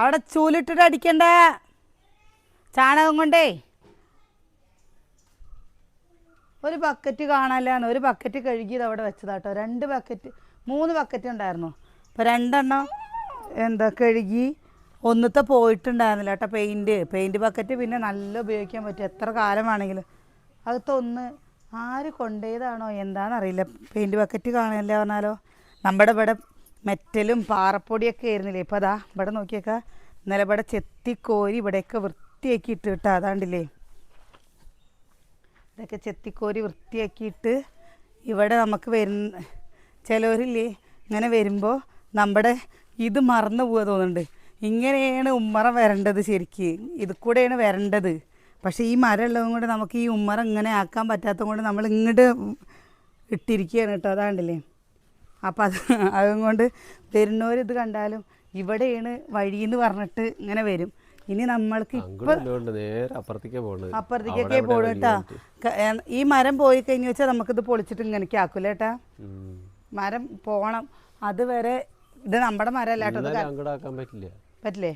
അവിടെ ചൂലിട്ടിട്ട് അടിക്കണ്ട. ചാണകം കൊണ്ടേ ഒരു ബക്കറ്റ് കാണാല്ലാന്ന്. ഒരു ബക്കറ്റ് കഴുകിയത് അവിടെ വെച്ചതാട്ടോ. 2 ബക്കറ്റ് 3 ബക്കറ്റ് ഉണ്ടായിരുന്നു. അപ്പോൾ 2 എന്താ കഴുകി. ഒന്നത്തെ പോയിട്ടുണ്ടായിരുന്നില്ല കേട്ടോ. പെയിൻറ്റ് ബക്കറ്റ് പിന്നെ നല്ല ഉപയോഗിക്കാൻ പറ്റും എത്ര കാലമാണെങ്കിലും. അകത്തൊന്ന് ആര് കൊണ്ടുപോയതാണോ എന്താണെന്നറിയില്ല. പെയിൻറ്റ് ബക്കറ്റ് കാണില്ല പറഞ്ഞാലോ. നമ്മുടെ ഇവിടെ മെറ്റലും പാറപ്പൊടിയൊക്കെ ആയിരുന്നില്ലേ. ഇപ്പോൾ അതാ ഇവിടെ നോക്കിയേക്കാം. ഇന്നലെ ഇവിടെ ചെത്തിക്കോരി ഇവിടെയൊക്കെ വൃത്തിയാക്കി ഇട്ട് കേട്ടോ. അതാണ്ടില്ലേ, ഇതൊക്കെ ചെത്തിക്കോരി വൃത്തിയാക്കിയിട്ട് ഇവിടെ നമുക്ക് ചിലവരില്ലേ ഇങ്ങനെ വരുമ്പോൾ നമ്മുടെ ഇത് മറന്നു പോവുക തോന്നുന്നുണ്ട്. ഇങ്ങനെയാണ് ഉമ്മറ വരേണ്ടത്. ശരിക്ക് ഇത് കൂടെയാണ് വരേണ്ടത്. പക്ഷേ ഈ മരം ഉള്ളതും കൊണ്ട് നമുക്ക് ഈ ഉമ്മറ ഇങ്ങനെ ആക്കാൻ പറ്റാത്തത് കൊണ്ട് നമ്മൾ ഇങ്ങോട്ട് ഇട്ടിരിക്കുകയാണ് കേട്ടോ. അതാണ്ടില്ലേ. അപ്പം അതുകൊണ്ട് വരുന്നവരിത് കണ്ടാലും ഇവിടെയാണ് വഴിയെന്ന് പറഞ്ഞിട്ട് ഇങ്ങനെ വരും. ഇനി നമ്മൾക്ക് അപ്പുറത്തേക്കേ പോകണം കേട്ടാ. ഈ മരം പോയി കഴിഞ്ഞ് വെച്ചാൽ നമുക്കിത് പൊളിച്ചിട്ട് ഇങ്ങനെയൊക്കെ ആക്കൂല കേട്ടാ. മരം പോകണം. അതുവരെ ഇത് നമ്മുടെ മരമല്ല കേട്ടോ. പറ്റില്ലേ?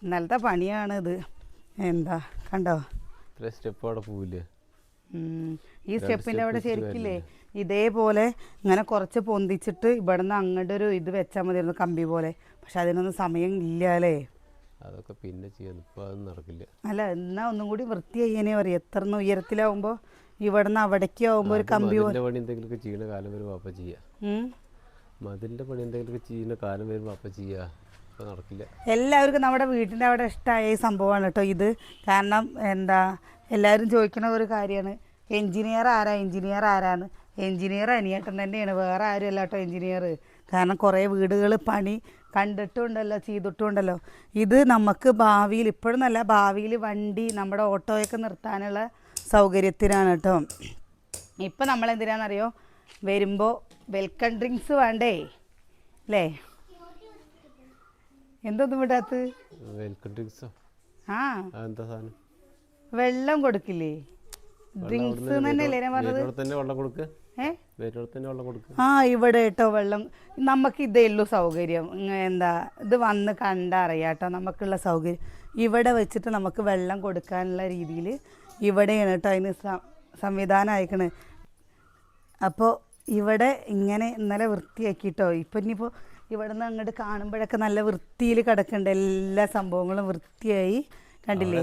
ഇന്നലത്തെ പണിയാണ് ഇത്. എന്താ കണ്ടോ സ്റ്റെപ്പ് അവിടെ പോവില്ലേ. ഈ സ്റ്റെപ്പിൻ്റെ അവിടെ ശരിക്കില്ലേ ഇതേപോലെ ഇങ്ങനെ കുറച്ച് പൊന്തിച്ചിട്ട് ഇവിടെ നിന്ന് അങ്ങോട്ട് ഒരു ഇത് വെച്ചാൽ മതിയായിരുന്നു, കമ്പി പോലെ. പക്ഷെ അതിനൊന്നും സമയം ഇല്ല അല്ലേ. അതൊക്കെ പിന്നെ ചെയ്യാൻ ഇപ്പോൾ അതൊന്നും നടക്കില്ല. അല്ല എന്നാൽ ഒന്നും കൂടി വൃത്തി ചെയ്യാനേ പറയും. എത്ര ഉയരത്തിലാവുമ്പോൾ ഇവിടെ നിന്ന് അവിടേക്ക് ആവുമ്പോൾ ഒരു കമ്പി പോലെ പണി എന്തെങ്കിലുമൊക്കെ ചെയ്യുന്ന കാലം വരുമ്പോൾ അപ്പം ചെയ്യാം. മതിലിൻ്റെ പണി എന്തെങ്കിലുമൊക്കെ ചെയ്യുന്ന കാലം വരുമ്പോൾ അപ്പം ചെയ്യാം. ഇപ്പം നടക്കില്ല. എല്ലാവർക്കും നമ്മുടെ വീട്ടിൻ്റെ അവിടെ ഇഷ്ടമായ സംഭവമാണ് കേട്ടോ ഇത്. കാരണം എന്താ എല്ലാവരും ചോദിക്കുന്ന ഒരു കാര്യമാണ്, എൻജിനീയർ ആരാന്ന്. എൻജിനീയർ അനിയേട്ടൻ തന്നെയാണ്, വേറെ ആരും അല്ല കേട്ടോ എൻജിനീയർ. കാരണം കുറേ വീടുകൾ പണി കണ്ടിട്ടുണ്ടല്ലോ, ചെയ്തിട്ടുണ്ടല്ലോ. ഇത് നമുക്ക് ഭാവിയിൽ, ഇപ്പോഴും നല്ല ഭാവിയിൽ വണ്ടി നമ്മുടെ ഓട്ടോയൊക്കെ നിർത്താനുള്ള സൗകര്യത്തിനാണ് കേട്ടോ. ഇപ്പം നമ്മളെന്തിനാണെന്നറിയോ, വരുമ്പോൾ വെൽക്കം ഡ്രിങ്ക്സ് വേണ്ടേ അല്ലേ? എന്തൊന്നും വിടാത്ത വെൽക്കം ഡ്രിങ്ക്സോ? ആ വെള്ളം കൊടുക്കില്ലേ? ഡ്രിങ്ക്സ് തന്നെയല്ലേ ഞാൻ പറഞ്ഞത്. ആ ഇവിടെ കേട്ടോ വെള്ളം നമുക്ക് ഇതേ ഉള്ളൂ സൗകര്യം. എന്താ ഇത് വന്ന് കണ്ടറിയാം കേട്ടോ നമുക്കുള്ള സൗകര്യം. ഇവിടെ വെച്ചിട്ട് നമുക്ക് വെള്ളം കൊടുക്കാനുള്ള രീതിയിൽ ഇവിടെയാണ് കേട്ടോ അതിന് സംവിധാനം അയക്കണേ. അപ്പോൾ ഇവിടെ ഇങ്ങനെ ഇന്നലെ വൃത്തിയാക്കിട്ടോ. ഇപ്പം ഇനിയിപ്പോൾ ഇവിടെ നിന്ന് അങ്ങോട്ട് കാണുമ്പോഴൊക്കെ നല്ല വൃത്തിയിൽ കിടക്കുന്നുണ്ട്. എല്ലാ സംഭവങ്ങളും വൃത്തിയായി കണ്ടില്ലേ.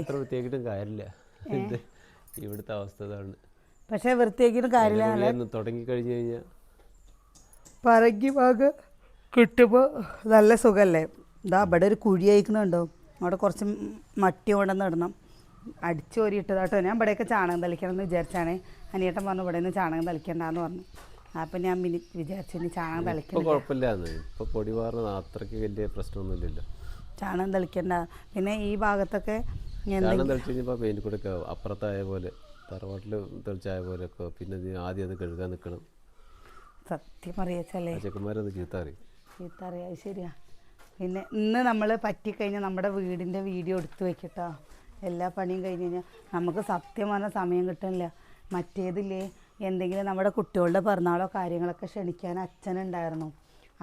ഇവിടുത്തെ അവസ്ഥ ഇതാണ്. പക്ഷെ വൃത്തിയാക്കിയിട്ടും കാര്യമില്ല. തുടങ്ങി കഴിഞ്ഞു കഴിഞ്ഞാൽ പറക്കി ഭാഗം കിട്ടുമ്പോൾ നല്ല സുഖമല്ലേ. ഇതാ ഇവിടെ ഒരു കുഴി അയക്കുന്നുണ്ടോ, അവിടെ കുറച്ച് മട്ടി കൊണ്ടുവന്ന് ഇടണം. അടിച്ചു കോരിയിട്ടതാട്ടോ. ഞാൻ ഇവിടെയൊക്കെ ചാണകം തളിക്കണം എന്ന് വിചാരിച്ചാണ്. അനിയേട്ടൻ പറഞ്ഞു ഇവിടെ നിന്ന് ചാണകം തളിക്കണ്ടെന്ന് പറഞ്ഞു. അപ്പം ഞാൻ വിചാരിച്ചു ഇനി ചാണകം തളിക്കണം. കുഴപ്പമില്ലാന്ന് ഇപ്പോൾ പൊടി മാറുന്ന അത്രയ്ക്ക് വലിയ പ്രശ്നമൊന്നുമില്ലല്ലോ. ചാണകം തളിക്കണ്ട. പിന്നെ ഈ ഭാഗത്തൊക്കെ ചാണകം തെളിച്ച് കഴിഞ്ഞപ്പോൾ പെയിൻറ്റ് കൊടുക്കുക അപ്പുറത്തായ പോലെ തറവാട്ടിൽ തെളിച്ചായ പോലെയൊക്കെ. പിന്നെ ആദ്യം അത് കഴുകാൻ നിൽക്കണം. സത്യം അറിയാച്ചല്ലേ, ചെക്കന്മാരത് ചീത്ത അറിയും. ശരിയാ. പിന്നെ ഇന്ന് നമ്മൾ പറ്റിക്കഴിഞ്ഞാൽ നമ്മുടെ വീടിൻ്റെ വീഡിയോ എടുത്ത് വെക്കട്ടോ. എല്ലാ പണിയും കഴിഞ്ഞ് കഴിഞ്ഞാൽ നമുക്ക് സത്യം പറഞ്ഞാൽ സമയം കിട്ടുന്നില്ല. മറ്റേതില്ലേ എന്തെങ്കിലും നമ്മുടെ കുട്ടികളുടെ പിറന്നാളോ കാര്യങ്ങളൊക്കെ ക്ഷണിക്കാൻ അച്ഛനുണ്ടായിരുന്നു.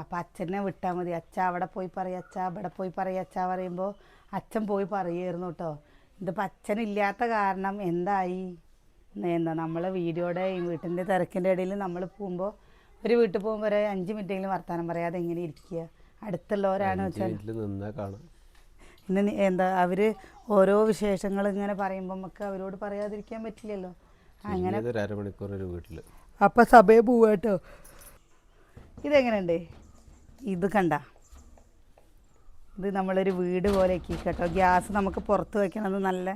അപ്പോൾ അച്ഛനെ വിട്ടാൽ മതി. അച്ഛ അവിടെ പോയി പറയുക, അച്ഛ ഇവിടെ പോയി പറയുക, അച്ഛ പറയുമ്പോൾ അച്ഛൻ പോയി പറയുമായിരുന്നു കേട്ടോ. ഇതിപ്പോൾ അച്ഛനില്ലാത്ത കാരണം എന്തായി എന്താ നമ്മൾ വീഡിയോയുടെ വീട്ടിൻ്റെ തിരക്കിൻ്റെ ഇടയിൽ നമ്മൾ പോകുമ്പോൾ ഒരു വീട്ടിൽ പോകുമ്പോൾ ഒരു 5 മിനിറ്റെങ്കിലും വർത്തമാനം പറയാതെ എങ്ങനെ ഇരിക്കുക. അടുത്തുള്ളവരാണ് വെച്ചാൽ ഇന്ന് എന്താ അവർ ഓരോ വിശേഷങ്ങൾ ഇങ്ങനെ പറയുമ്പോൾ നമുക്ക് അവരോട് പറയാതിരിക്കാൻ പറ്റില്ലല്ലോ. അങ്ങനെ വീട്ടിൽ അപ്പം സമയം പോവുക കേട്ടോ. ഇതെങ്ങനെയുണ്ട്? ഇത് കണ്ട, ഇത് നമ്മളൊരു വീട് പോലെ ആക്കി കേട്ടോ. ഗ്യാസ് നമുക്ക് പുറത്ത് വയ്ക്കണത് നല്ല,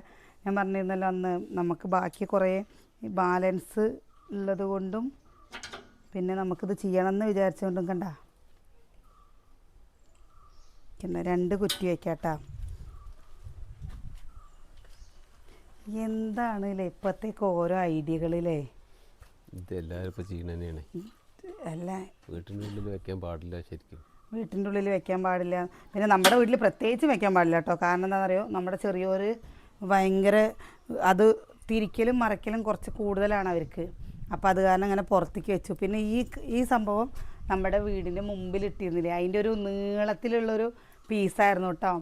ഞാൻ പറഞ്ഞിരുന്നല്ലോ അന്ന്, നമുക്ക് ബാക്കി കുറേ ബാലൻസ് ഉള്ളത് കൊണ്ടും പിന്നെ നമുക്കിത് ചെയ്യണമെന്ന് വിചാരിച്ചുകൊണ്ടും കണ്ട 2 കുറ്റി വയ്ക്കാട്ടാ. എന്താണ് അല്ലേ ഇപ്പോഴത്തേക്ക് ഓരോ ഐഡിയകളില്ലേ. ഇതെല്ലാവരും ഇപ്പോൾ ചെയ്യണ തന്നെയാണ്. അല്ല വീട്ടിൻ്റെ ഉള്ളിൽ വെക്കാൻ പാടില്ല. ശരിക്കും വീട്ടിൻ്റെ ഉള്ളിൽ വെക്കാൻ പാടില്ല. പിന്നെ നമ്മുടെ വീട്ടിൽ പ്രത്യേകിച്ച് വെക്കാൻ പാടില്ല കേട്ടോ. കാരണം എന്താണെന്നറിയോ, നമ്മുടെ ചെറിയൊരു ഭയങ്കര അത് തിരിക്കലും മറയ്ക്കലും കുറച്ച് കൂടുതലാണ് അവർക്ക്. അപ്പോൾ അത് കാരണം അങ്ങനെ പുറത്തേക്ക് വെച്ചു. പിന്നെ ഈ സംഭവം നമ്മുടെ വീടിൻ്റെ മുമ്പിൽ ഇട്ടിരുന്നില്ലേ, അതിൻ്റെ ഒരു നീളത്തിലുള്ളൊരു പീസായിരുന്നു കേട്ടോ.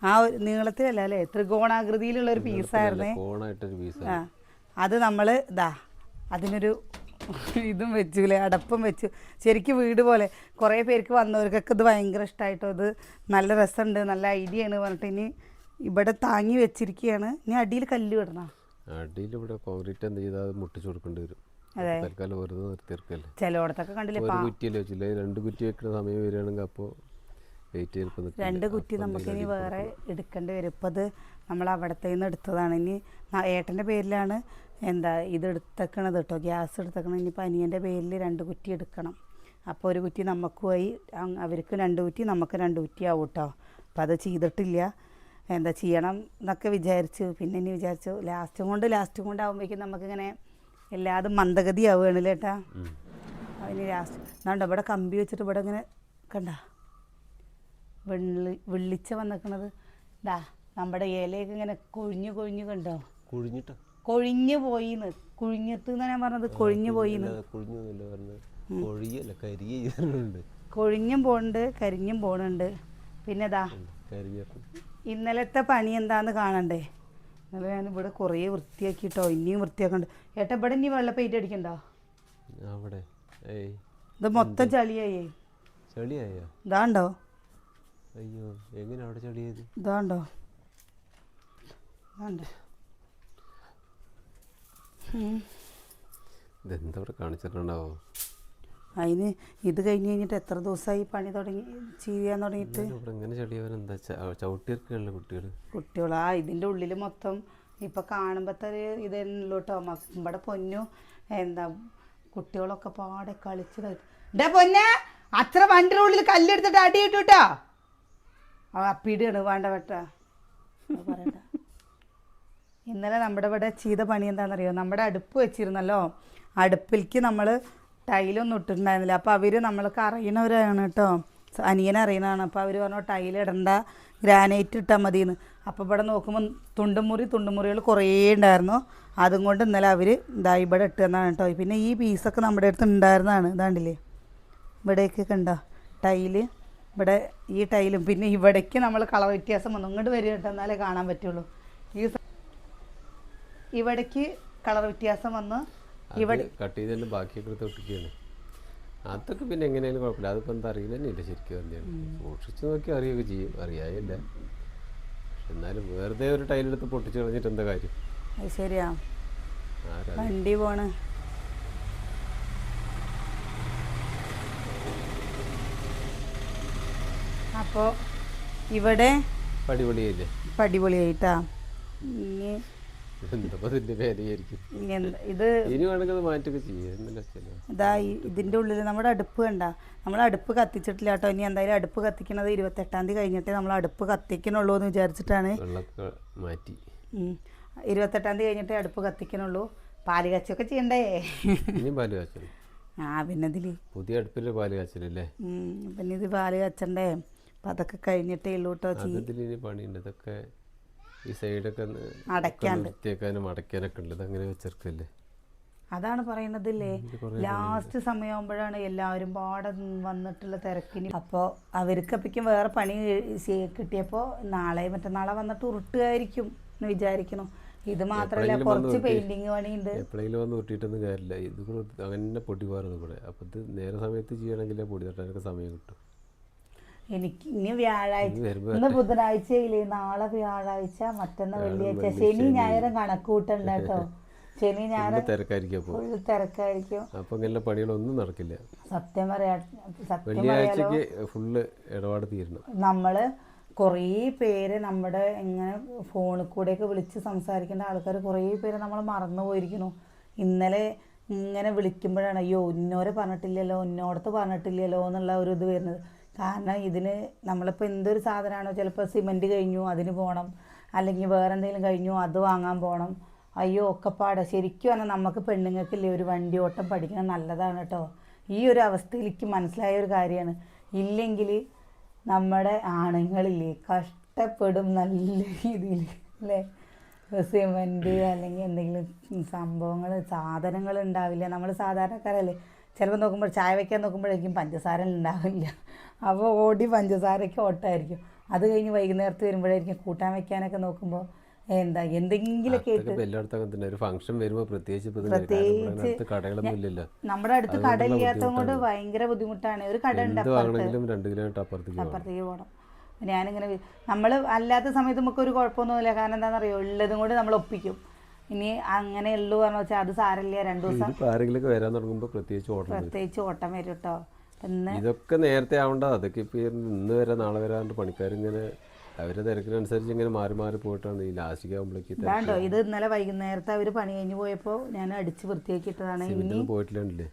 ആ ഒരു നീളത്തിലല്ല അല്ലേ, ത്രികോണാകൃതിയിലുള്ളൊരു പീസായിരുന്നേ. കോണായിട്ടൊരു പീസ്. ആ അത് നമ്മൾ അതിനൊരു ഇതും വെച്ചു അല്ലേ, അടപ്പം വെച്ചു. ശരിക്കും വീട് പോലെ കുറേ പേർക്ക് വന്നവർക്കൊക്കെ ഇത് ഭയങ്കര ഇഷ്ടമായിട്ടോ. ഇത് നല്ല രസമുണ്ട്, നല്ല ഐഡിയ ആണ് പറഞ്ഞിട്ട് ഇനി ഇവിടെ താങ്ങി വെച്ചിരിക്കുകയാണ്. ഇനി അടിയിൽ കല്ല് വിടണം. അടിയിൽ ഇവിടെ കോൺക്രീറ്റ് എന്ത് ചെയ്താൽ അത് മുട്ടിച്ചു കൊടുക്കേണ്ടി വരും. അതെ, തൽക്കാലം വെറുതെ നിർത്തിയെടുക്കല്ലേ. ചിലയിടത്തൊക്കെ കണ്ടില്ലേ ഒരു കുറ്റിയല്ലേ വെച്ചില്ല, 2 കുറ്റി വെക്കുന്ന സമയം വരികയാണെങ്കിൽ അപ്പോൾ വെയിറ്റ് ചെയ്ത് 2 കുറ്റി നമുക്കിനി വേറെ എടുക്കേണ്ടി വരും. ഇപ്പം അത് നമ്മൾ അവിടത്തെ നിന്ന് എടുത്തതാണ്. ഇനി ഏട്ടൻ്റെ പേരിലാണ് ഇത് എടുത്തേക്കണത് കേട്ടോ, ഗ്യാസ് എടുത്തേക്കണം. ഇനിയിപ്പോൾ അനിയൻ്റെ പേരിൽ 2 കുറ്റി എടുക്കണം. അപ്പോൾ ഒരു കുറ്റി നമുക്കുമായി, അവർക്ക് 2 കുറ്റി, നമുക്ക് 2 കുറ്റി ആവും കേട്ടോ. അപ്പോൾ അത് ചെയ്തിട്ടില്ല, ചെയ്യണം എന്നൊക്കെ വിചാരിച്ചു. പിന്നെ ഇനി വിചാരിച്ചു ലാസ്റ്റും കൊണ്ട് ആകുമ്പോഴേക്കും നമുക്കിങ്ങനെ എല്ലാതും മന്ദഗതി ആവുകയാണല്ലേ ഏട്ടാ. അതിന് ലാസ്റ്റ് എന്നാണ്ട് ഇവിടെ കമ്പി വെച്ചിട്ട് ഇവിടെ ഇങ്ങനെ കണ്ട വെള്ളിച്ച വന്നിക്കണത്. നമ്മുടെ ഇലയൊക്കെ ഇങ്ങനെ കൊഴിഞ്ഞു കണ്ടോ, കൊഴിഞ്ഞു പോയിന്ന്. കുഴിഞ്ഞിട്ട് ഞാൻ പറഞ്ഞത് കൊഴിഞ്ഞു പോയിന്ന്. കൊഴിഞ്ഞും പോണുണ്ട്, കരിഞ്ഞും പോണുണ്ട്. പിന്നെ ഇന്നലത്തെ പണി എന്താന്ന് കാണണ്ടേ. ഇന്നലെ ഞാൻ ഇവിടെ കുറേ വൃത്തിയാക്കിട്ടോ, ഇനിയും വൃത്തിയാക്കണ്ട്. ഏട്ടാ ഇവിടെ ഇനി വെള്ള പെയിന്റ് അടിക്കണ്ടോ? ഇത് മൊത്തം ചളിയായി. ഇതാണ്ടോ, ഇതാണ്ടോ, അതിന് ഇത് കഴിഞ്ഞിട്ട് എത്ര ദിവസമായി പണി ചെയ്യാൻ തുടങ്ങിയിട്ട്. കുട്ടികളാ ഇതിൻ്റെ ഉള്ളിൽ മൊത്തം ഇപ്പം കാണുമ്പോഴത്തെ ഇതല്ലോ കേട്ടോ. ഇവിടെ പൊന്നു കുട്ടികളൊക്കെ പാടെ കളിച്ച് പൊന്നെ അത്ര വണ്ടിയുടെ ഉള്ളിൽ കല്ലെടുത്തിട്ട് അടിയിട്ടു കേട്ടോ. അപ്പിടിയാണ് വേണ്ട വെട്ട പറയണ്ട. ഇന്നലെ നമ്മുടെ ഇവിടെ ചെയ്ത പണി എന്താണെന്നറിയോ, നമ്മുടെ അടുപ്പ് വെച്ചിരുന്നല്ലോ, അടുപ്പിലേക്ക് നമ്മൾ ടൈലൊന്നും ഇട്ടിട്ടുണ്ടായിരുന്നില്ല. അപ്പോൾ അവർ നമ്മൾക്ക് അറിയണവരാണ് കേട്ടോ, അനിയനെ അറിയണതാണ്. അപ്പോൾ അവർ പറഞ്ഞു ടൈലിടണ്ട, ഗ്രാനൈറ്റ് ഇട്ടാൽ മതിയെന്ന്. അപ്പോൾ ഇവിടെ നോക്കുമ്പോൾ തുണ്ടുമുറികൾ കുറേ ഉണ്ടായിരുന്നു. അതും കൊണ്ട് ഇന്നലെ അവർ ഇവിടെ ഇട്ടുതന്നാണ് കേട്ടോ. പിന്നെ ഈ പീസൊക്കെ നമ്മുടെ അടുത്ത് ഉണ്ടായിരുന്നതാണ്. ഇതാണ്ടില്ലേ ഇവിടേക്ക് കണ്ടോ ടൈല്, ഇവിടെ ഈ ടൈലും. പിന്നെ ഇവിടേക്ക് നമ്മൾ കളർ വ്യത്യാസം വന്നു. ഇങ്ങോട്ട് വരിക കേട്ടോ, എന്നാലേ കാണാൻ പറ്റുള്ളൂ. ഇവിടേക്ക് കളർ വ്യത്യാസം വന്ന് ഇവിടെ കട്ട് ചെയ്തതിൻ്റെ ബാക്കിയൊക്കെ എടുത്ത് ഒട്ടിക്കുകയാണ്. അതൊക്കെ പിന്നെ എങ്ങനെയാലും കുഴപ്പമില്ല. അതിപ്പോൾ എന്താ അറിയില്ല തന്നെയില്ല ശരിക്കും. എന്താണ് സൂക്ഷിച്ച് നോക്കി അറിയുകയൊക്കെ ചെയ്യും, അറിയായില്ല. എന്നാലും വെറുതെ ഒരു ടൈലെടുത്ത് പൊട്ടിച്ച് കളഞ്ഞിട്ട് എന്താ കാര്യം? അത് ശരിയാ, വണ്ടി പോണ്. അപ്പോൾ ഇവിടെ പടിപൊളിയായിട്ടാ. ഇതിൻ്റെ ഉള്ളിൽ നമ്മുടെ അടുപ്പ് കണ്ട, നമ്മൾ അടുപ്പ് കത്തിച്ചിട്ടില്ല കേട്ടോ. ഇനി എന്തായാലും അടുപ്പ് കത്തിക്കണത് 28-ാം തീയതി കഴിഞ്ഞിട്ടേ നമ്മൾ അടുപ്പ് കത്തിക്കണുള്ളൂ എന്ന് വിചാരിച്ചിട്ടാണ്. 28-ാം തീയതി കഴിഞ്ഞിട്ടേ അടുപ്പ് കത്തിക്കണുള്ളൂ. പാല് കാച്ചൊക്കെ ചെയ്യണ്ടേ? പിന്നെ ഇതില് പുതിയ അടുപ്പില് പാല് കാച്ചലല്ലേ. പിന്നെ ഇത് പാല് കാച്ചണ്ടേ. അപ്പം അതൊക്കെ കഴിഞ്ഞിട്ടേ ഉള്ളൂ കേട്ടോ. പണിയുണ്ട് ഇതൊക്കെ. ഈ സൈഡൊക്കെ അടയ്ക്കാനൊക്കെ ഉണ്ട്. അങ്ങനെ വെച്ചേർക്കല്ലേ. അതാണ് പറയുന്നതില്ലേ, ലാസ്റ്റ് സമയമാകുമ്പോഴാണ് എല്ലാവരും പാടെ വന്നിട്ടുള്ള തിരക്കിന്. അപ്പോൾ അവർക്കപ്പോഴേക്കും വേറെ പണി കിട്ടിയപ്പോൾ നാളെ മറ്റന്നാളെ വന്നിട്ട് ഉരുട്ടുമായിരിക്കും എന്ന് വിചാരിക്കണം. ഇത് മാത്രമല്ല കുറച്ച് പെയിന്റിങ് പണിയുണ്ട്. എപ്പോഴെങ്കിലും വന്ന് ഉരുട്ടിയിട്ടൊന്നും കാര്യമില്ല. ഇത് അങ്ങനെ പൊട്ടി പോകാറുണ്ട് ഇവിടെ. അപ്പം ഇത് നേരെ സമയത്ത് ചെയ്യണമെങ്കിൽ പൊടി തട്ടാനൊക്കെ സമയം കിട്ടും. എനിക്ക് ഇനി വ്യാഴാഴ്ച, ഇന്ന് ബുധനാഴ്ചയില്ലേ, നാളെ വ്യാഴാഴ്ച, മറ്റന്നാൾ വെള്ളിയാഴ്ച, ശനി ഞായറും കണക്ക് കൂട്ടണ്ട കേട്ടോ. ശനി ഞായറും തിരക്കായിരിക്കും. അപ്പൊ ഇങ്ങനെ പണികളൊന്നും നടക്കില്ല. സത്യം പറയാ, ഫുള്ള് ഇടപാട് തീരണം. നമ്മള് കുറേ പേര് നമ്മുടെ ഇങ്ങനെ ഫോണിൽ കൂടെയൊക്കെ വിളിച്ച് സംസാരിക്കേണ്ട ആൾക്കാർ കുറേ പേര് നമ്മൾ മറന്നു പോയിരിക്കുന്നു. ഇന്നലെ ഇങ്ങനെ വിളിക്കുമ്പോഴാണ് അയ്യോ ഇന്നോരെ പറഞ്ഞിട്ടില്ലല്ലോ, ഇന്നോടത്ത് പറഞ്ഞിട്ടില്ലല്ലോ എന്നുള്ള ഒരു ഇത് വരുന്നത്. കാരണം ഇതിന് നമ്മളിപ്പോൾ എന്തൊരു സാധനമാണോ, ചിലപ്പോൾ സിമൻറ്റ് കഴിഞ്ഞു അതിന് പോകണം, അല്ലെങ്കിൽ വേറെ എന്തെങ്കിലും കഴിഞ്ഞു അത് വാങ്ങാൻ പോകണം. അയ്യോ ഒക്കെപ്പാടെ. ശരിക്കും പറഞ്ഞാൽ നമുക്ക് പെണ്ണുങ്ങൾക്കില്ലേ ഒരു വണ്ടി ഓട്ടം പഠിക്കണം നല്ലതാണ് കേട്ടോ. ഈ ഒരു അവസ്ഥയിലേക്ക് മനസ്സിലായ ഒരു കാര്യമാണ്. ഇല്ലെങ്കിൽ നമ്മുടെ ആണുങ്ങളില്ലേ കഷ്ടപ്പെടും നല്ല രീതിയിൽ അല്ലേ. സിമൻറ്റ് അല്ലെങ്കിൽ എന്തെങ്കിലും സാധനങ്ങൾ ഉണ്ടാവില്ല. നമ്മൾ സാധാരണക്കാരല്ലേ, ചിലപ്പോൾ നോക്കുമ്പോൾ ചായ വയ്ക്കാൻ നോക്കുമ്പോഴേക്കും പഞ്ചസാര ഉണ്ടാവില്ല. അപ്പോൾ ഓടി പഞ്ചസാരയ്ക്ക് ഓട്ടമായിരിക്കും. അത് കഴിഞ്ഞ് വൈകുന്നേരത്ത് വരുമ്പോഴായിരിക്കും കൂട്ടാൻ വെക്കാനൊക്കെ നോക്കുമ്പോൾ എന്തെങ്കിലുമൊക്കെ എല്ലായിടത്തും ഒരു ഫംഗ്ഷൻ വരുമ്പോൾ പ്രത്യേകിച്ച് കടകളൊന്നും ഇല്ലല്ലോ. നമ്മുടെ അടുത്ത് കടയില്ലാത്തത് കൊണ്ട് ഭയങ്കര ബുദ്ധിമുട്ടാണ്. ഒരു കട ഉണ്ട് അപ്പുറത്തേക്ക് പോകണം. ഞാനിങ്ങനെ നമ്മൾ അല്ലാത്ത സമയത്ത് നമുക്കൊരു കുഴപ്പമൊന്നുമില്ല. കാരണം എന്താണെന്നറിയോ, ഉള്ളതും കൊണ്ട് നമ്മൾ ഒപ്പിക്കും. ഇനി അങ്ങനെ ഉള്ളൂ പറഞ്ഞു വെച്ചാൽ അത് സാരമില്ല, 2 ദിവസം ആരെങ്കിലും വരാൻ തുടങ്ങുമ്പോൾ പ്രത്യേകിച്ച് ഓട്ടം വരും കേട്ടോ. ഇതൊക്കെ നേരത്തെ ആവണ്ട. അതൊക്കെ ഇപ്പൊ ഇന്ന് വരെ നാളെ വരാണ്ട് പണിക്കാരിങ്ങനെ അവരുടെ തിരക്കിനനുസരിച്ച് ഇങ്ങനെ മാറി മാറി പോയിട്ടാണ് ഈ ലാസ്റ്റിക്ക് ആകുമ്പോഴേക്ക്. ഇതാണ്ടോ ഇത് ഇന്നലെ വൈകുന്നേരത്തെ അവർ പണി കഴിഞ്ഞ് പോയപ്പോൾ ഞാൻ അടിച്ച് വൃത്തിയാക്കിയിട്ടതാണ്. പോയിട്ടില്ലേ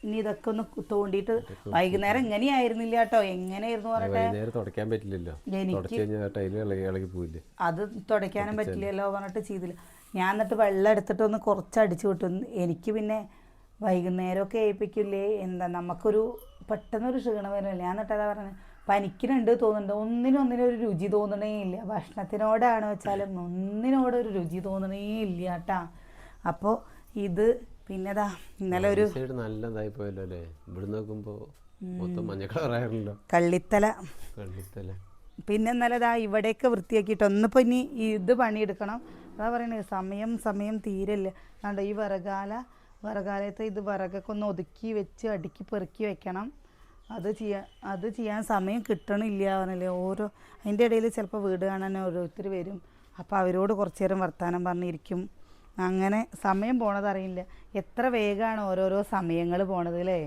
ഇനി ഇതൊക്കെ ഒന്ന് തോണ്ടിയിട്ട് വൈകുന്നേരം ഇങ്ങനെയായിരുന്നില്ല കേട്ടോ. എങ്ങനെയായിരുന്നു പറഞ്ഞിട്ട് തുടയ്ക്കാൻ പറ്റില്ലല്ലോ, അത് തുടയ്ക്കാനും പറ്റില്ലല്ലോ പറഞ്ഞിട്ട് ചെയ്തില്ല. ഞാൻ എന്നിട്ട് വെള്ളം എടുത്തിട്ടൊന്ന് കുറച്ച് അടിച്ചു വിട്ടു. എനിക്ക് പിന്നെ വൈകുന്നേരമൊക്കെ ഏൽപ്പിക്കില്ലേ, നമുക്കൊരു പെട്ടെന്നൊരു ക്ഷീണം വരുന്നില്ല. ഞാൻ എന്നിട്ട് അതാ പറഞ്ഞത്, പനിക്കുന്നുണ്ട് തോന്നുന്നുണ്ട്. ഒന്നിനും ഒരു രുചി തോന്നണേ ഇല്ല. ഭക്ഷണത്തിനോടാണ് വെച്ചാലും ഒന്നിനോടൊരു രുചി തോന്നണേ ഇല്ല കേട്ടാ. അപ്പോൾ ഇത് പിന്നെതാ ഇന്നലെ ഒരു നല്ലതായി പോയല്ലോ അല്ലേ. ഇവിടെ നോക്കുമ്പോൾ മൊത്തം മഞ്ഞ കളറായിരുന്നല്ലോ, കള്ളിത്തല. പിന്നെ ഇന്നലെ ഇവിടെയൊക്കെ വൃത്തിയാക്കിയിട്ട് ഒന്നിപ്പോൾ ഇനി ഇത് പണിയെടുക്കണം. അതാ പറയണേ, സമയം തീരല്ലേ. അതുകൊണ്ട് ഈ വിറകാലത്ത് ഇത് വിറകൊക്കെ ഒന്ന് ഒതുക്കി വെച്ച് അടുക്കി പെറുക്കി വെക്കണം. അത് ചെയ്യാൻ സമയം കിട്ടണില്ല പറഞ്ഞല്ലേ. അതിൻ്റെ ഇടയിൽ ചിലപ്പോൾ വീട് കാണാൻ ഓരോരുത്തർ വരും. അപ്പോൾ അവരോട് കുറച്ച് നേരം വർത്തമാനം പറഞ്ഞിരിക്കും. അങ്ങനെ സമയം പോണത് അറിയില്ല. എത്ര വേഗമാണ് ഓരോരോ സമയങ്ങൾ പോണത് അല്ലേ.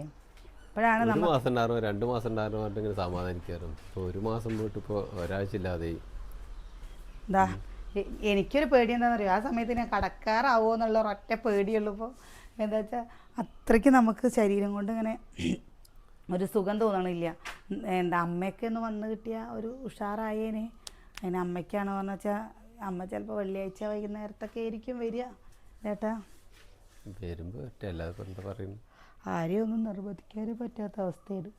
ഇപ്പോഴാണ് നമ്മൾ 1 മാസം 2 മാസം ഇങ്ങനെ സമാധാനിക്കാറും. ഇപ്പോൾ 1 മാസം പോയിട്ട് ഇപ്പോൾ ഒരാഴ്ച ഇല്ലാതെ. എനിക്കൊരു പേടി എന്താണെന്ന് അറിയോ, ആ സമയത്ത് ഞാൻ കടക്കാറാവോ എന്നുള്ള ഒരൊറ്റ പേടിയുള്ളൂ. ഇപ്പോൾ എന്താ വെച്ചാൽ അത്രയ്ക്ക് നമുക്ക് ശരീരം കൊണ്ട് ഇങ്ങനെ ഒരു സുഖം തോന്നണില്ല. അമ്മയൊക്കെ ഒന്ന് വന്ന് കിട്ടിയാൽ ഒരു ഉഷാറായേനെ. അതിന് അമ്മയ്ക്കാണ് പറഞ്ഞു വെച്ചാൽ അമ്മ ചിലപ്പോൾ വെള്ളിയാഴ്ച വൈകുന്നേരത്തൊക്കെ ആയിരിക്കും വരിക ചേട്ടാ. ആരെയും ഒന്നും നിർബന്ധിക്കാനും പറ്റാത്ത അവസ്ഥയാണ്.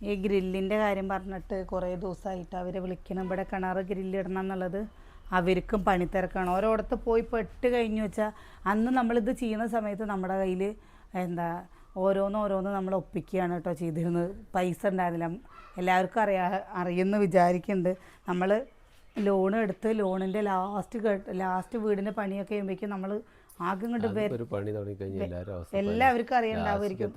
ഈ ഗ്രില്ലിൻ്റെ കാര്യം പറഞ്ഞിട്ട് കുറേ ദിവസമായിട്ട് അവരെ വിളിക്കണം. ഇവിടെ കിണർ ഗ്രില്ലിടണം എന്നുള്ളത് അവർക്കും പണിത്തിരക്കാണ്. ഓരോടത്ത് പോയി പെട്ട് കഴിഞ്ഞു വെച്ചാൽ അന്ന് നമ്മളിത് ചെയ്യുന്ന സമയത്ത് നമ്മുടെ കയ്യിൽ ഓരോന്ന് നമ്മൾ ഒപ്പിക്കുകയാണ് കേട്ടോ ചെയ്തിരുന്നത്. പൈസ ഉണ്ടായിരുന്നില്ല. എല്ലാവർക്കും അറിയുമെന്ന് വിചാരിക്കുന്നുണ്ട്. നമ്മൾ ലോൺ എടുത്ത് ലോണിൻ്റെ ലാസ്റ്റ് വീടിൻ്റെ പണിയൊക്കെ ചെയ്യുമ്പോഴേക്കും നമ്മൾ ആകെ എല്ലാവർക്കും അറിയണ്ടാവുമായിരിക്കും.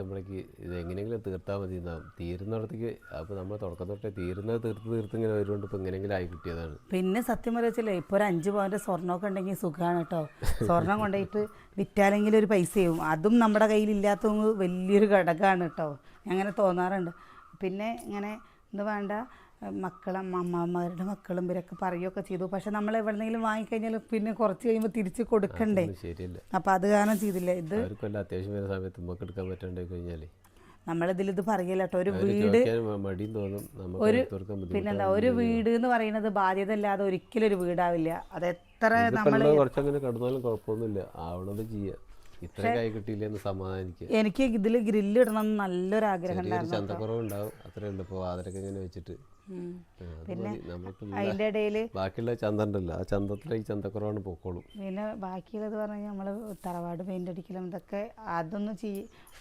ഇത് എങ്ങനെയെങ്കിലും തീർത്താൽ മതി, തീരുന്നിടത്തേക്ക്. അപ്പോൾ നമ്മൾ തുടക്കം തൊട്ടേ തീർത്ത് ഇങ്ങനെ വരുന്നുണ്ട്. ഇപ്പോൾ എങ്ങനെയെങ്കിലും ആയി കിട്ടിയതാണ്. പിന്നെ സത്യം പറയുവല്ലേ, ഇപ്പോൾ ഒരു 5 പവൻ്റെ സ്വർണ്ണമൊക്കെ ഉണ്ടെങ്കിൽ സുഖമാണ് കേട്ടോ. സ്വർണം കൊണ്ടുപോയിട്ട് വിറ്റാലെങ്കിലും ഒരു പൈസയാവും. അതും നമ്മുടെ കയ്യിലില്ലാത്ത വലിയൊരു ഘടകമാണ് കേട്ടോ. അങ്ങനെ തോന്നാറുണ്ട്. പിന്നെ ഇങ്ങനെ വേണ്ട അമ്മമാരുടെ മക്കളും ഇവരൊക്കെ പറയുകയൊക്കെ ചെയ്തു. പക്ഷെ നമ്മൾ എവിടെന്നെങ്കിലും വാങ്ങിക്കഴിഞ്ഞാൽ പിന്നെ കുറച്ച് കഴിയുമ്പോൾ തിരിച്ച് കൊടുക്കണ്ടേ. അപ്പം അത് കാരണം ചെയ്തില്ല. ഇത് നമ്മളിതിലിത് പറയല്ല കേട്ടോ. ഒരു വീട് പിന്നെന്താ, ഒരു വീട് എന്ന് പറയുന്നത് ബാധ്യത ഇല്ലാതെ ഒരിക്കലും ഒരു വീടാവില്ല. അത് എത്ര നമ്മൾ എനിക്ക് ഇതിൽ ഗ്രില്ല് ഇടണം നല്ലൊരു ആഗ്രഹം വെച്ചിട്ട്. പിന്നെ അതിൻ്റെ ഇടയിൽ ബാക്കിയുള്ള ചന്തണ്ടല്ലോ, ആ ചന്തത്തിലെ ഈ ചന്തക്കുറവാണ് പോക്കോളും. പിന്നെ ബാക്കിയുള്ളത് പറഞ്ഞാൽ നമ്മൾ തറവാട് പെയിൻ്റ് അടിക്കലും ഇതൊക്കെ അതൊന്നും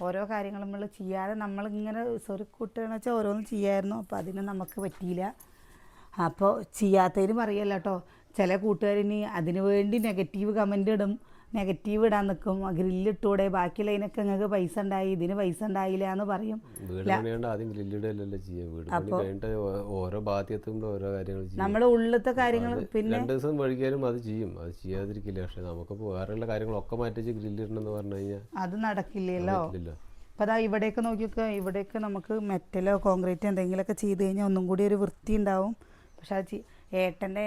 ഓരോ കാര്യങ്ങൾ നമ്മൾ ചെയ്യാതെ നമ്മളിങ്ങനെ സ്വരുക്കൂട്ടുകയെന്ന് വെച്ചാൽ ഓരോന്നും ചെയ്യാമായിരുന്നു. അപ്പോൾ അതിന് നമുക്ക് പറ്റിയില്ല. അപ്പോൾ ചെയ്യാത്തതിന് പറയല്ല കേട്ടോ. ചില കൂട്ടുകാരിനി അതിന് വേണ്ടി നെഗറ്റീവ് കമൻ്റ് ഇടും, നെഗറ്റീവ് ഇടാൻ നിൽക്കും. ഗ്രില്ലിട്ടൂടെ, ബാക്കിയുള്ളതിനൊക്കെ നിങ്ങൾക്ക് പൈസ ഉണ്ടായി, ഇതിന് പൈസ ഉണ്ടായില്ല എന്ന് പറയും. നമ്മൾ ഉള്ളിലത്തെ കാര്യങ്ങൾ പിന്നെ 2 ദിവസം വഴിക്കാനും അത് ചെയ്യും, അത് ചെയ്യാതിരിക്കില്ല. പക്ഷെ നമുക്ക് വേറെയുള്ള കാര്യങ്ങളൊക്കെ മാറ്റിച്ച് ഗ്രില്ലിടണമെന്ന് പറഞ്ഞു കഴിഞ്ഞാൽ അത് നടക്കില്ലല്ലോ. അപ്പോൾ അതാ ഇവിടെയൊക്കെ നോക്കിയൊക്കെ, ഇവിടെയൊക്കെ നമുക്ക് മെറ്റലോ കോൺക്രീറ്റോ എന്തെങ്കിലുമൊക്കെ ചെയ്ത് കഴിഞ്ഞാൽ ഒന്നും കൂടി ഒരു വൃത്തി ഉണ്ടാവും. പക്ഷെ അത്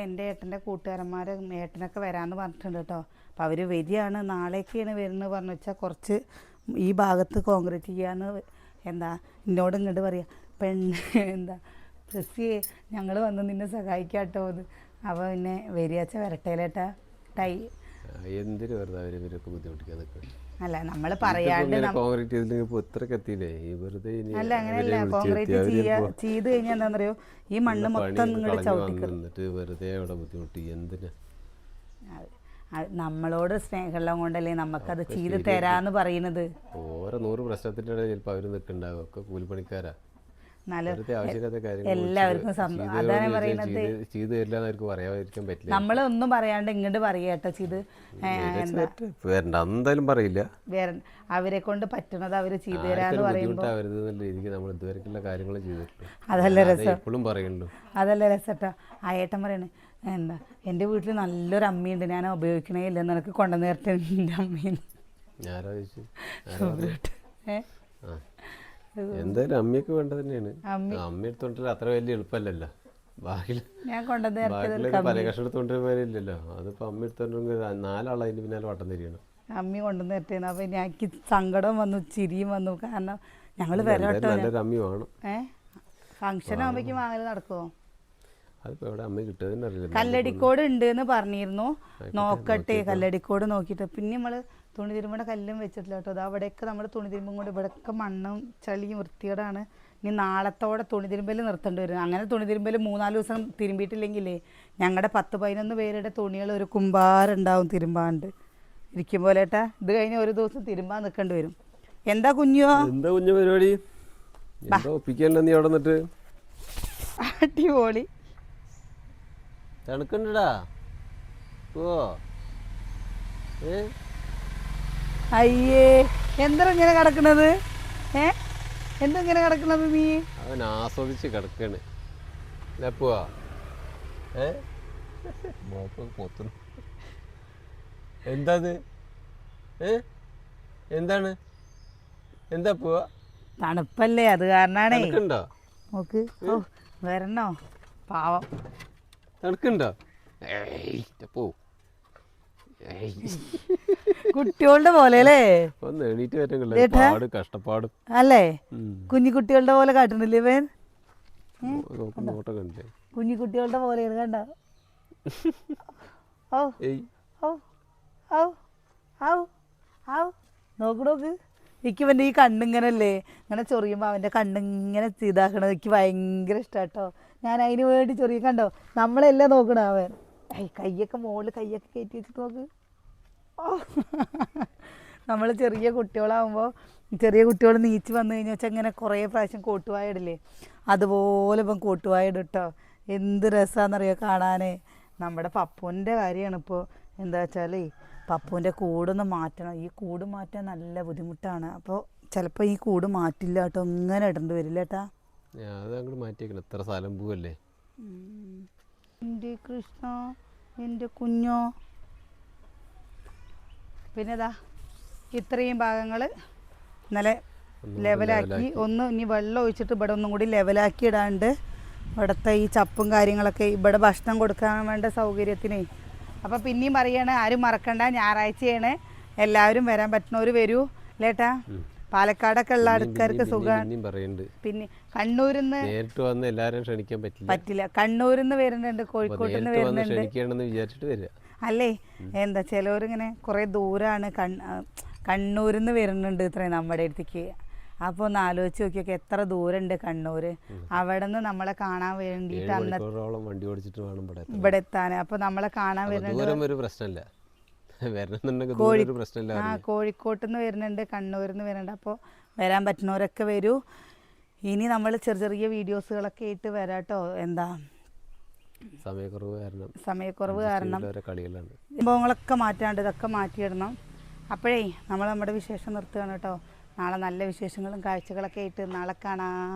എൻ്റെ ഏട്ടൻ്റെ കൂട്ടുകാരന്മാർ ഏട്ടനൊക്കെ വരാമെന്ന് പറഞ്ഞിട്ടുണ്ട് കേട്ടോ. അപ്പോൾ അവർ വരികയാണ്, നാളേക്കാണ് വരുന്നത് പറഞ്ഞു വെച്ചാൽ കുറച്ച് ഈ ഭാഗത്ത് കോൺക്രീറ്റ് ചെയ്യാമെന്ന് എന്നോട് ഇങ്ങോട്ട് പറയാം. പ്രസ്സി ഞങ്ങൾ വന്ന് നിന്നെ സഹായിക്കാട്ടോ അത്. അപ്പോൾ പിന്നെ വരികച്ച വരട്ടേലേട്ടാ എന്തിനു വെറുതെ അവരൊക്കെ ബുദ്ധിമുട്ടിക്കാതൊക്കെ. അല്ല നമ്മൾ പറയാണ്ട് അല്ല അങ്ങനെയല്ല. കോൺക്രീറ്റ് ചെയ്ത് കഴിഞ്ഞാൽ എന്താണെന്നറിയോ, ഈ മണ്ണ് മൊത്തം നിങ്ങൾ ചവിട്ടിട്ട് നമ്മളോട് സ്നേഹമുള്ളത് കൊണ്ടല്ലേ നമുക്കത് ചെയ്ത് തരാന്ന് പറയുന്നത്. ഓരോ 100 പ്രശ്നത്തിൻ്റെ ഇടയിൽ ചിലപ്പോൾ അവർ നിൽക്കുന്നുണ്ടാവും, ഒക്കെ കൂലിപ്പണിക്കാരാ. നല്ല ആവശ്യമില്ലാത്ത കാര്യങ്ങൾ എല്ലാവർക്കും അതാണ് പറയുന്നത്. ചെയ്തു തരില്ല എന്ന് അവർക്ക് പറയാതിരിക്കാൻ പറ്റില്ല. നമ്മളൊന്നും പറയാണ്ട് ഇങ്ങോട്ട് പറയാ കേട്ടോ ചെയ്ത് വരണ്ട എന്തായാലും പറയില്ല. വേറെ അവരെ കൊണ്ട് പറ്റണത് അവര് ചെയ്തു തരാന്ന് പറയുമ്പോൾ രീതിക്ക് നമ്മൾ ഇതുവരെയുള്ള കാര്യങ്ങൾ ചെയ്തിട്ടുണ്ട്. അതല്ല രസം, എപ്പോഴും പറയുള്ളൂ. അതല്ല രസട്ടോ. ആ ഏട്ടൻ പറയണേ എന്താ എൻ്റെ വീട്ടിൽ നല്ലൊരു അമ്മയുണ്ട്, ഞാൻ ഉപയോഗിക്കണേ ഇല്ല, നിനക്ക് കൊണ്ടുവന്ന് തരട്ടെ എൻ്റെ അമ്മയെന്ന്. എന്തായാലും അമ്മയൊക്കെ വേണ്ടത് തന്നെയാണ്. അമ്മ എടുത്തോണ്ടില്ല അത്ര വലിയ എളുപ്പമല്ലല്ലോ. ഞാൻ കൊണ്ടുവന്ന് പല കഷ്ണം എടുത്തോണ്ടില്ലല്ലോ. അതിപ്പോ അമ്മ എടുത്തോണ്ടെങ്കിൽ 4 ആൾ അതിന്റെ പിന്നാലെ വട്ടം തിരിയണം. അമ്മി കൊണ്ടുവന്ന് തരട്ടേന്ന്. അപ്പൊ എനിക്ക് സങ്കടം വന്നു, ചിരിയും വന്നു. കാരണം ഞങ്ങള് വരട്ടോ, നല്ലൊരു അമ്മി വേണം. ഫംഗ്ഷൻ ആകുമ്പോഴേക്കും വാങ്ങൽ നടക്കുമോ? അതിപ്പോ എവിടെ അമ്മ കിട്ടുന്നതെന്ന് അറിയില്ല. കല്ലടിക്കോട് ഉണ്ട് എന്ന് പറഞ്ഞിരുന്നു, നോക്കട്ടെ. കല്ലടിക്കോട് നോക്കിയിട്ട് പിന്നെ നമ്മള് തുണി തിരുമ്പയുടെ കല്ലും വെച്ചിട്ടില്ല കേട്ടോ. അത് അവിടെയൊക്കെ നമ്മൾ തുണി തിരുമ്പും കൊണ്ട് ഇവിടെയൊക്കെ മണ്ണും ചളിയും വൃത്തികേടാണ്. ഇനി നാളത്തോടെ തുണി തിരുമ്പൽ നിർത്തേണ്ടി വരും. അങ്ങനെ തുണി തിരുമ്പൽ 3-4 ദിവസം തിരുമ്പിയിട്ടില്ലെങ്കിലേ ഞങ്ങളുടെ 10-11 പേരുടെ തുണികൾ ഒരു കുമ്പാറുണ്ടാവും തിരുമ്പാണ്ട് ഇരിക്കും പോലെ. ഏട്ടാ ഇത് കഴിഞ്ഞ് ഒരു ദിവസം തിരുമ്പാൻ നിൽക്കേണ്ടി വരും. എന്താ കുഞ്ഞോ, എന്താ കുഞ്ഞു പരിപാടി? ഒപ്പിക്കല്ലോ നീ അവിടെ നിന്നിട്ട്. അടിപൊളി തണുക്കണ്ടടാ. ഓ അയ്യേ, എന്താ ഇങ്ങനെ കിടക്കണത്? എന്താ ഇങ്ങനെ കിടക്കണത്? നീ അവൻ ആസ്വദിച്ച് കിടക്കാണ്. പോവാ പൊത്തുന്നു. എന്താ എന്താണ് എന്താ പോവാ? തണുപ്പല്ലേ, അത് കാരണാണേ. തണുക്കുണ്ടോ? നോക്ക്. ഓ വരണോ പാവം. തണുക്കുണ്ടോ? പോ കുട്ടികളുടെ പോലെ അല്ലേ? ഒന്ന് എണീറ്റ് വരാൻ കഷ്ടപ്പാടും അല്ലേ? കുഞ്ഞു കുട്ടികളുടെ പോലെ കാട്ടുന്നില്ലേ ഇവൻ? കുഞ്ഞു കുട്ടികളുടെ പോലെയാണ് കണ്ട. ഓ ഓ ഓ ഔ ഔ നോക്ക് നോക്ക്. എനിക്ക് ഇവൻ്റെ ഈ കണ്ണിങ്ങനല്ലേ ഇങ്ങനെ ചൊറിയുമ്പോൾ അവൻ്റെ കണ്ണിങ്ങനെ ഇതാക്കണത് എനിക്ക് ഭയങ്കര ഇഷ്ടാട്ടോ. ഞാൻ അതിന് വേണ്ടി ചൊറിയ കണ്ടോ, നമ്മളെല്ലാം നോക്കണ അവൻ. കയ്യൊക്കെ മുകളിൽ കയ്യൊക്കെ കയറ്റി വെച്ചിട്ട് നോക്ക്. നമ്മൾ ചെറിയ കുട്ടികളാകുമ്പോൾ ചെറിയ കുട്ടികൾ നീച്ച് വന്നു കഴിഞ്ഞാൽ വെച്ചാൽ ഇങ്ങനെ കുറേ പ്രാവശ്യം കോട്ടുവായ ഇടില്ലേ, അതുപോലെ ഇപ്പം കോട്ടുവായ ഇടും കേട്ടോ. എന്ത് രസമാണെന്നറിയോ കാണാൻ. നമ്മുടെ പപ്പുവിൻ്റെ കാര്യമാണ് ഇപ്പോൾ. എന്താ വെച്ചാൽ പപ്പുവിൻ്റെ കൂടൊന്ന് മാറ്റണം. ഈ കൂട് മാറ്റാൻ നല്ല ബുദ്ധിമുട്ടാണ്. അപ്പോൾ ചിലപ്പോൾ ഈ കൂട് മാറ്റില്ല കേട്ടോ, ഇങ്ങനെ ഇടേണ്ടി വരില്ല ഏട്ടാ. മാറ്റിയേക്കണം, എത്ര സ്ഥലം പോവല്ലേ. എൻ്റെ കൃഷ്ണ, എൻ്റെ കുഞ്ഞോ. പിന്നെതാ ഇത്രയും ഭാഗങ്ങൾ ഇന്നലെ ലെവലാക്കി. ഇനി വെള്ളം ഒഴിച്ചിട്ട് ഇവിടെ ഒന്നും കൂടി ലെവലാക്കി ഇടാണ്ട് ഇവിടുത്തെ ഈ ചപ്പും കാര്യങ്ങളൊക്കെ ഇവിടെ ഭക്ഷണം കൊടുക്കാൻ വേണ്ട സൗകര്യത്തിനേ. അപ്പോൾ പിന്നെയും പറയാണ്, ആരും മറക്കണ്ട, ഞായറാഴ്ചയാണ്, എല്ലാവരും വരാൻ പറ്റുന്നവർ വരൂ ലേട്ടാ. പാലക്കാടൊക്കെ ഉള്ള ആൾക്കാർക്ക് സുഖമാണ്. പിന്നെ കണ്ണൂരിൽ നിന്ന് നേരിട്ട് വന്ന് എല്ലാവരും ക്ഷണിക്കാൻ പറ്റില്ല. കണ്ണൂരിൽ നിന്ന് വരുന്നുണ്ട്, കോഴിക്കോട്ടിൽ നിന്ന് വരുന്നുണ്ട്. അല്ലേ എന്താ ചിലവരിങ്ങനെ കുറേ ദൂരമാണ്, കണ്ണൂരിൽ നിന്ന് വരുന്നുണ്ട് ഇത്രയും നമ്മുടെ അടുത്തേക്ക്. അപ്പോൾ ഒന്ന് ആലോചിച്ച് നോക്കിയൊക്കെ എത്ര ദൂരമുണ്ട് കണ്ണൂർ. അവിടെ നിന്ന് നമ്മളെ കാണാൻ വേണ്ടിയിട്ട് ഇവിടെ എത്താൻ. അപ്പോൾ നമ്മളെ കാണാൻ വരുന്നുണ്ട്. കോഴിക്കോട്ടിൽ നിന്ന് വരുന്നുണ്ട്, കണ്ണൂരിൽ നിന്ന് വരുന്നുണ്ട്. അപ്പോൾ വരാൻ പറ്റുന്നവരൊക്കെ വരൂ. ഇനി നമ്മൾ ചെറിയ ചെറിയ വീഡിയോസുകളൊക്കെ ആയിട്ട് വരാം കേട്ടോ. എന്താ സമയക്കുറവ് കാരണം സംഭവങ്ങളൊക്കെ മാറ്റാണ്ട് ഇതൊക്കെ മാറ്റിയിടണം. അപ്പോഴേ നമ്മൾ നമ്മുടെ വിശേഷം നിർത്തുകയാണ് കേട്ടോ. നാളെ നല്ല വിശേഷങ്ങളും കാഴ്ചകളൊക്കെ ആയിട്ട് നാളെ കാണാം.